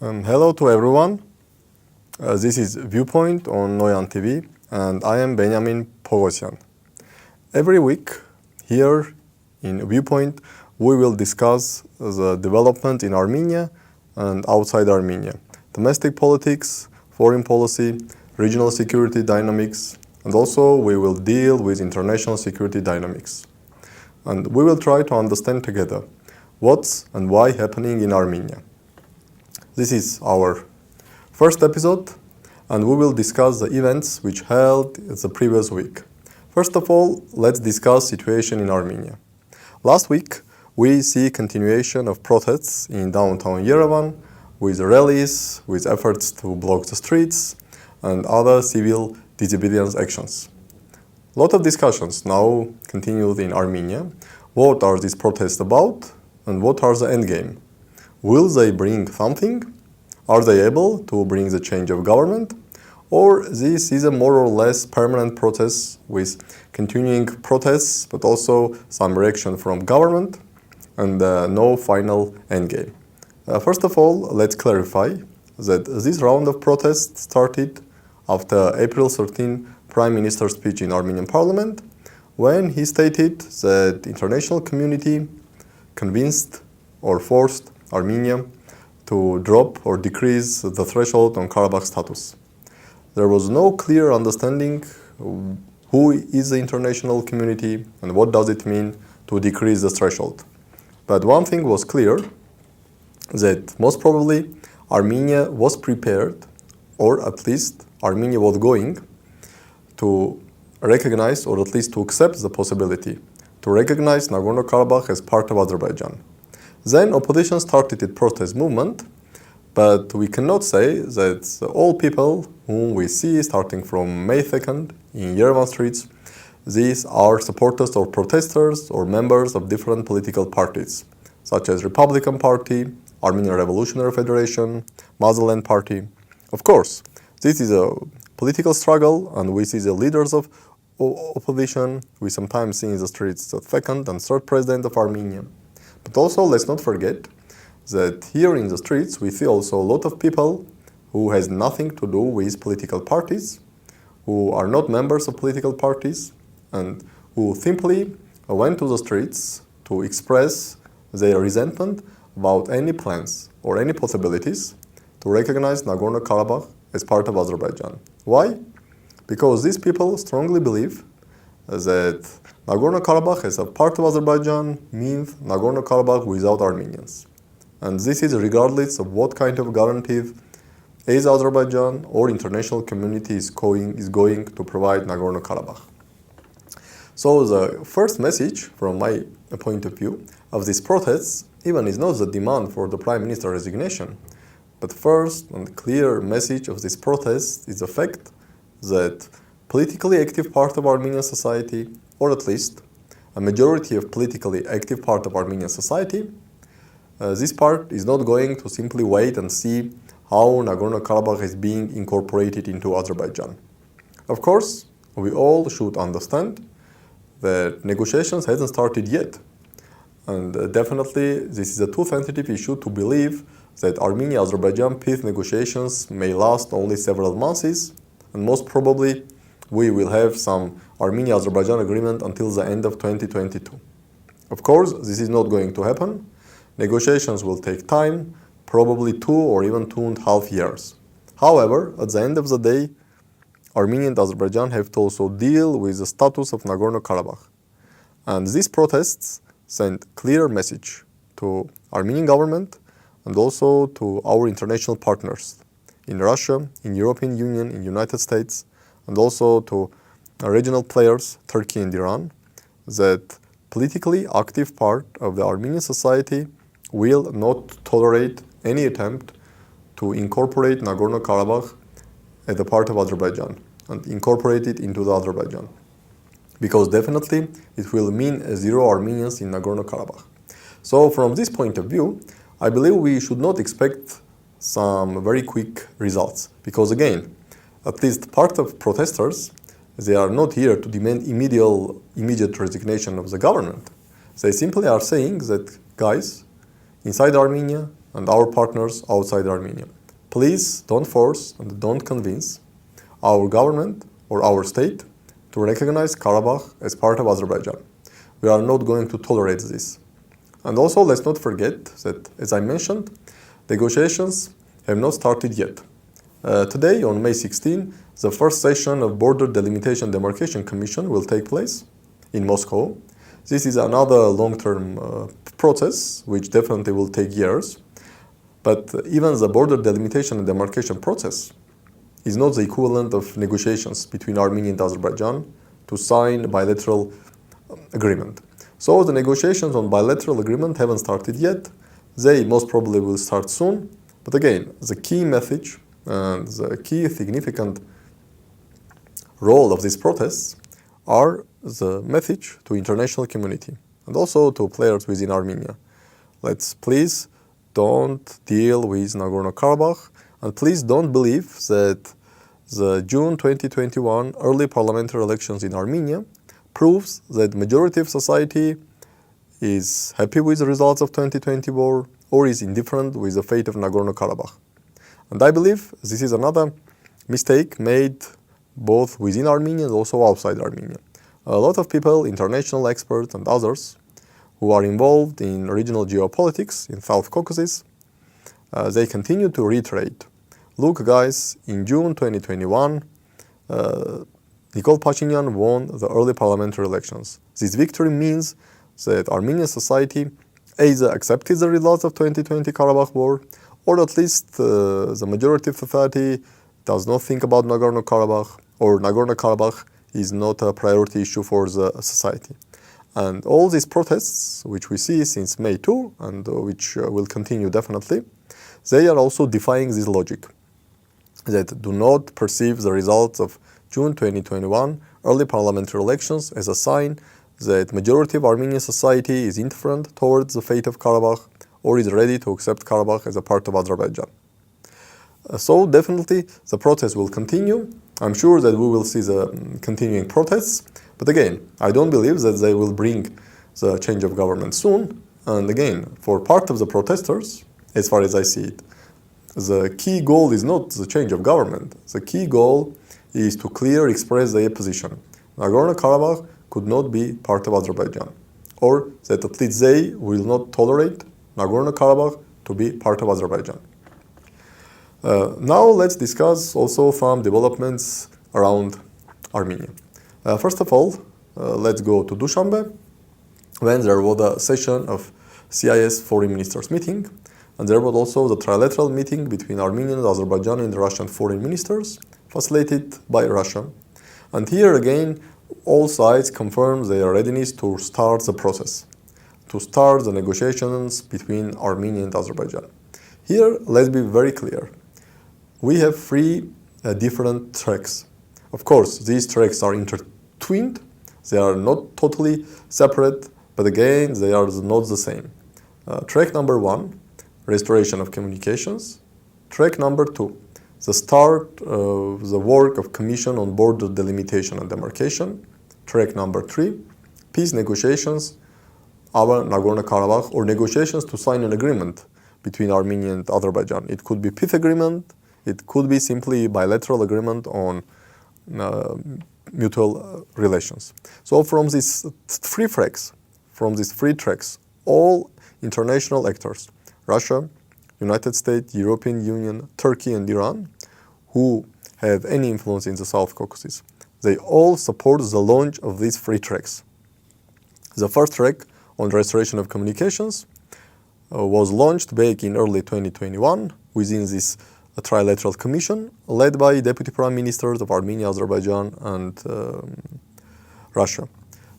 Hello to everyone. This is Viewpoint on Noyan TV, and I am Benyamin Poghosyan. Every week here in Viewpoint, we will discuss the development in Armenia and outside Armenia, domestic politics, foreign policy, regional security dynamics, and also we will deal with international security dynamics. And we will try to understand together what's and why happening in Armenia. This is our first episode, and we will discuss the events which held the previous week. First of all, let's discuss situation in Armenia. Last week, we see continuation of protests in downtown Yerevan with rallies, with efforts to block the streets, and other civil disobedience actions. A lot of discussions now continued in Armenia. What are these protests about, and what are the endgame? Will they bring something? Are they able to bring the change of government? Or this is a more or less permanent process with continuing protests, but also some reaction from government and no final endgame? First of all, let's clarify that this round of protests started after April 13 Prime Minister's speech in Armenian Parliament, when he stated that international community convinced or forced Armenia to drop or decrease the threshold on Karabakh status. There was no clear understanding who is the international community and what does it mean to decrease the threshold. But one thing was clear, that most probably Armenia was prepared, or at least Armenia was going to recognize, or at least to accept the possibility to recognize Nagorno-Karabakh as part of Azerbaijan. Then opposition started its protest movement, but we cannot say that all people whom we see starting from May 2nd in Yerevan streets, these are supporters or protesters or members of different political parties, such as Republican Party, Armenian Revolutionary Federation, Motherland Party. Of course, this is a political struggle, and we see the leaders of opposition. We sometimes see in the streets the second and third president of Armenia. But also, let's not forget that here in the streets we see also a lot of people who has nothing to do with political parties, who are not members of political parties, and who simply went to the streets to express their resentment about any plans or any possibilities to recognize Nagorno-Karabakh as part of Azerbaijan. Why? Because these people strongly believe that Nagorno-Karabakh as a part of Azerbaijan means Nagorno-Karabakh without Armenians. And this is regardless of what kind of guarantee is Azerbaijan or international community is going to provide Nagorno-Karabakh. So the first message from my point of view of these protests even is not the demand for the Prime Minister resignation, but first and clear message of this protest is the fact that politically active part of Armenian society, or at least a majority of politically active part of Armenian society, this part is not going to simply wait and see how Nagorno-Karabakh is being incorporated into Azerbaijan. Of course, we all should understand that negotiations hasn't started yet. And definitely this is a too sensitive issue to believe that Armenia-Azerbaijan peace negotiations may last only several months, and most probably we will have some Armenia-Azerbaijan agreement until the end of 2022. Of course, this is not going to happen. Negotiations will take time, probably 2 or even 2.5 years. However, at the end of the day, Armenia and Azerbaijan have to also deal with the status of Nagorno-Karabakh. And these protests send clear message to Armenian government and also to our international partners in Russia, in European Union, in United States, and also to regional players, Turkey and Iran, that politically active part of the Armenian society will not tolerate any attempt to incorporate Nagorno-Karabakh as a part of Azerbaijan and incorporate it into the Azerbaijan. Because definitely it will mean zero Armenians in Nagorno-Karabakh. So from this point of view, I believe we should not expect some very quick results. Because again, at least part of protesters, they are not here to demand immediate resignation of the government. They simply are saying that, guys, inside Armenia, and our partners outside Armenia. Please don't force and don't convince our government or our state to recognize Karabakh as part of Azerbaijan. We are not going to tolerate this. And also, let's not forget that, as I mentioned, negotiations have not started yet. Today, on May 16, the first session of Border Delimitation Demarcation Commission will take place in Moscow. This is another long-term process, which definitely will take years. But even the border delimitation and demarcation process is not the equivalent of negotiations between Armenia and Azerbaijan to sign bilateral agreement. So the negotiations on bilateral agreement haven't started yet. They most probably will start soon. But again, the key message and the key significant role of these protests are the message to international community and also to players within Armenia. Let's please don't deal with Nagorno-Karabakh, and please don't believe that the June 2021 early parliamentary elections in Armenia proves that majority of society is happy with the results of 2024 or is indifferent with the fate of Nagorno-Karabakh. And I believe this is another mistake made both within Armenia and also outside Armenia. A lot of people, international experts and others, who are involved in regional geopolitics in South Caucasus, they continue to reiterate, look guys, in June 2021, Nikol Pashinyan won the early parliamentary elections. This victory means that Armenian society either accepted the results of 2020 Karabakh war, or at least the majority of society does not think about Nagorno-Karabakh, or Nagorno-Karabakh is not a priority issue for the society. And all these protests, which we see since May 2, and which will continue definitely, they are also defying this logic, that do not perceive the results of June 2021 early parliamentary elections as a sign that majority of Armenian society is indifferent towards the fate of Karabakh or is ready to accept Karabakh as a part of Azerbaijan. So definitely the protest will continue. I'm sure that we will see the continuing protests. But again, I don't believe that they will bring the change of government soon. And again, for part of the protesters, as far as I see it, the key goal is not the change of government. The key goal is to clearly express their position. Nagorno-Karabakh could not be part of Azerbaijan, or that at least they will not tolerate Nagorno-Karabakh to be part of Azerbaijan. Now let's discuss also some developments around Armenia. First of all, let's go to Dushanbe, when there was a session of CIS foreign ministers meeting, and there was also the trilateral meeting between Armenian, Azerbaijan, and Russian foreign ministers, facilitated by Russia. And here again, all sides confirm their readiness to start the process, to start the negotiations between Armenia and Azerbaijan. Here, let's be very clear. We have three different tracks. Of course, these tracks are intertwined. They are not totally separate, but again, they are not the same. Track number 1, restoration of communications. Track number 2, the start of the work of Commission on Border Delimitation and Demarcation. Track number 3, peace negotiations over Nagorno-Karabakh, or negotiations to sign an agreement between Armenia and Azerbaijan. It could be peace agreement, it could be simply bilateral agreement on mutual relations. So from these three tracks, all international actors, Russia, United States, European Union, Turkey, and Iran, who have any influence in the South Caucasus, they all support the launch of these three tracks. The first track on restoration of communications was launched back in early 2021 within this trilateral commission led by deputy prime ministers of Armenia, Azerbaijan, and Russia.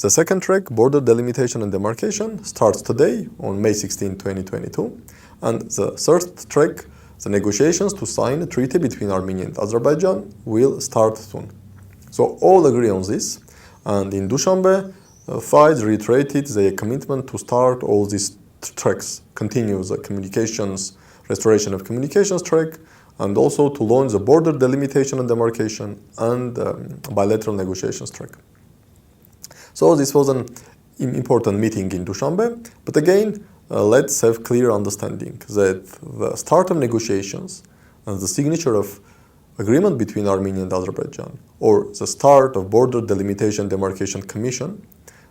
The second track, border delimitation and demarcation, starts today on May 16, 2022. And the third track, the negotiations to sign a treaty between Armenia and Azerbaijan, will start soon. So all agree on this. And in Dushanbe, sides reiterated their commitment to start all these tracks, continue the communications, restoration of communications track, and also to launch the border delimitation and demarcation and bilateral negotiations track. So this was an important meeting in Dushanbe, but again, let's have clear understanding that the start of negotiations and the signature of agreement between Armenia and Azerbaijan, or the start of border delimitation demarcation commission,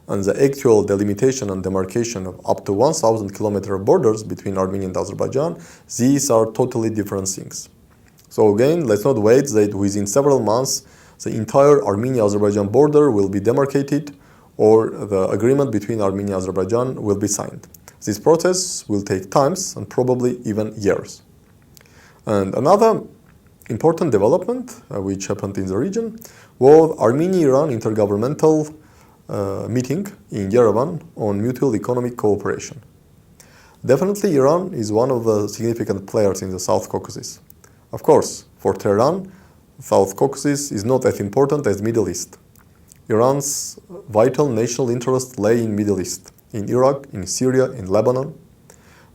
and the actual delimitation and demarcation of up to 1,000 kilometer borders between Armenia and Azerbaijan, these are totally different things. So again, let's not wait that within several months the entire Armenia-Azerbaijan border will be demarcated or the agreement between Armenia and Azerbaijan will be signed. This process will take times and probably even years. And another important development which happened in the region was Armenia-Iran intergovernmental meeting in Yerevan on mutual economic cooperation. Definitely Iran is one of the significant players in the South Caucasus. Of course, for Tehran, South Caucasus is not as important as Middle East. Iran's vital national interests lay in Middle East, in Iraq, in Syria, in Lebanon.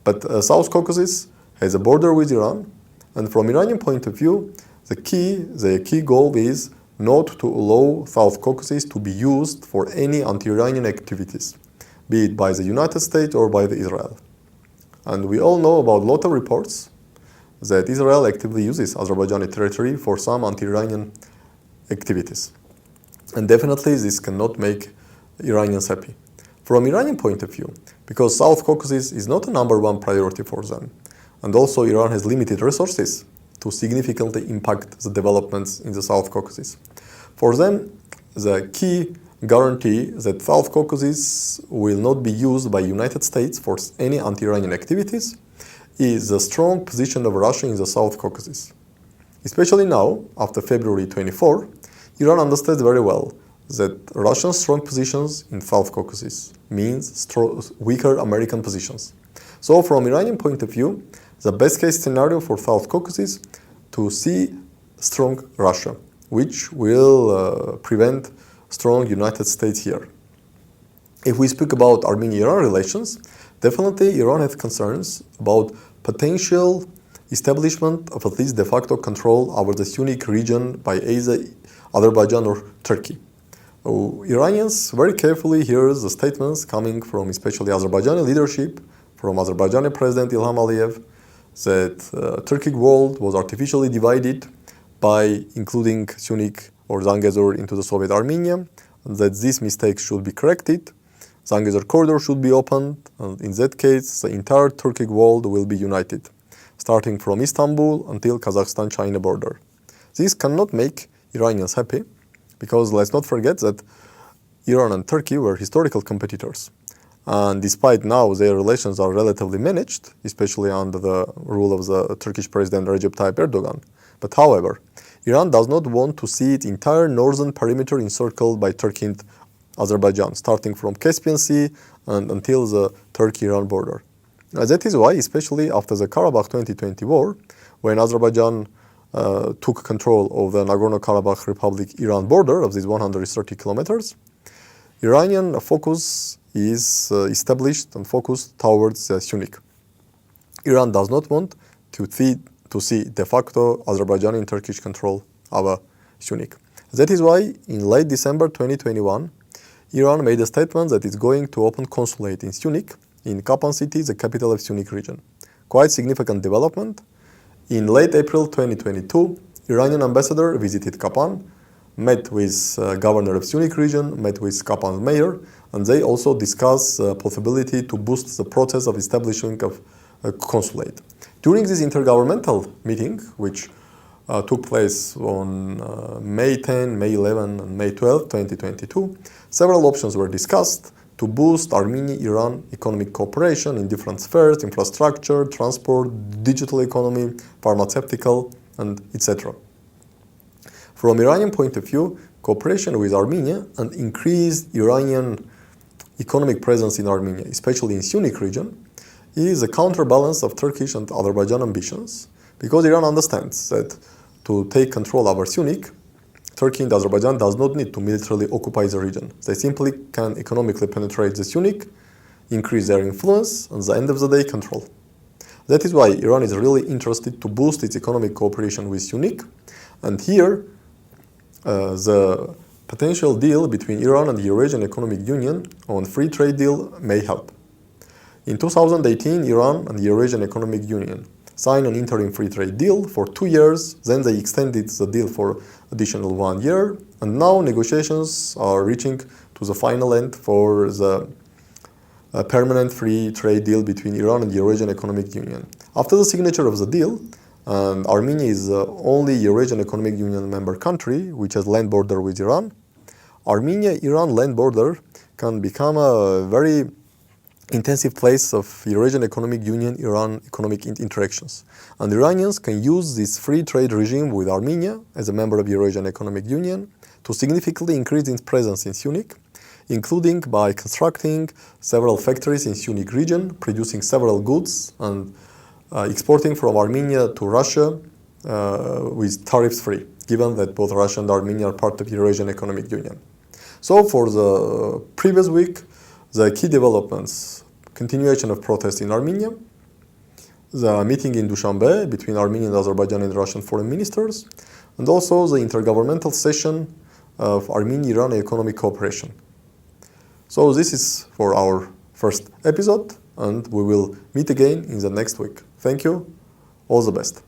But South Caucasus has a border with Iran, and from Iranian point of view, the key goal is not to allow South Caucasus to be used for any anti-Iranian activities, be it by the United States or by Israel. And we all know about a lot of reports that Israel actively uses Azerbaijani territory for some anti-Iranian activities. And definitely this cannot make Iranians happy. From Iranian point of view, because South Caucasus is not a number one priority for them, and also Iran has limited resources to significantly impact the developments in the South Caucasus. For them, the key guarantee that South Caucasus will not be used by United States for any anti-Iranian activities is the strong position of Russia in the South Caucasus. Especially now, after February 24, Iran understands very well that Russia's strong positions in South Caucasus means weaker American positions. So from Iranian point of view, the best case scenario for South Caucasus to see strong Russia, which will prevent strong United States here. If we speak about Armenia-Iran relations, definitely Iran has concerns about potential establishment of at least de facto control over the Sunni region by either Azerbaijan or Turkey. Iranians very carefully hear the statements coming from especially Azerbaijani leadership, from Azerbaijani President Ilham Aliyev, that Turkic world was artificially divided by including Sunni or Zangezur into the Soviet Armenia, and that this mistake should be corrected. Zangezur corridor should be opened, and in that case, the entire Turkic world will be united, starting from Istanbul until Kazakhstan-China border. This cannot make Iranians happy, because let's not forget that Iran and Turkey were historical competitors. And despite now their relations are relatively managed, especially under the rule of the Turkish President Recep Tayyip Erdogan. But however, Iran does not want to see its entire northern perimeter encircled by Turkey and Azerbaijan, starting from Caspian Sea and until the Turkey-Iran border. That is why, especially after the Karabakh 2020 war, when Azerbaijan took control of the Nagorno-Karabakh Republic-Iran border of these 130 kilometers, Iranian focus is established and focused towards Sunni. Iran does not want to see de facto Azerbaijani and Turkish control of Sunni. That is why in late December 2021, Iran made a statement that it's going to open consulate in Sunni, in Tapan city, the capital of Sunni region. Quite significant development. In late April 2022, Iranian ambassador visited Tapan, met with governor of Sunni region, met with Tapan's mayor, and they also discussed the possibility to boost the process of establishing of a consulate. During this intergovernmental meeting, which took place on May 10, May 11, and May 12, 2022, several options were discussed to boost Armenia-Iran economic cooperation in different spheres: infrastructure, transport, digital economy, pharmaceutical, and etc. From Iranian point of view, cooperation with Armenia and increased Iranian economic presence in Armenia, especially in Sunni region, is a counterbalance of Turkish and Azerbaijan ambitions, because Iran understands that to take control over Sunni, Turkey and Azerbaijan does not need to militarily occupy the region. They simply can economically penetrate the Sunni, increase their influence, and at the end of the day, control. That is why Iran is really interested to boost its economic cooperation with Sunni, and here the potential deal between Iran and the Eurasian Economic Union on free trade deal may help. In 2018, Iran and the Eurasian Economic Union signed an interim free trade deal for 2 years, then they extended the deal for additional 1 year, and now negotiations are reaching to the final end for the permanent free trade deal between Iran and the Eurasian Economic Union. After the signature of the deal, and Armenia is the only Eurasian Economic Union member country which has land border with Iran, Armenia-Iran land border can become a very intensive place of Eurasian Economic Union Iran economic interactions. And Iranians can use this free trade regime with Armenia as a member of Eurasian Economic Union to significantly increase its presence in Syunik, including by constructing several factories in Syunik region, producing several goods and exporting from Armenia to Russia with tariffs free, given that both Russia and Armenia are part of Eurasian Economic Union. So for the previous week, the key developments: continuation of protests in Armenia, the meeting in Dushanbe between Armenian, Azerbaijani and Russian foreign ministers, and also the intergovernmental session of Armenia-Iran economic cooperation. So this is for our first episode, and we will meet again in the next week. Thank you. All the best.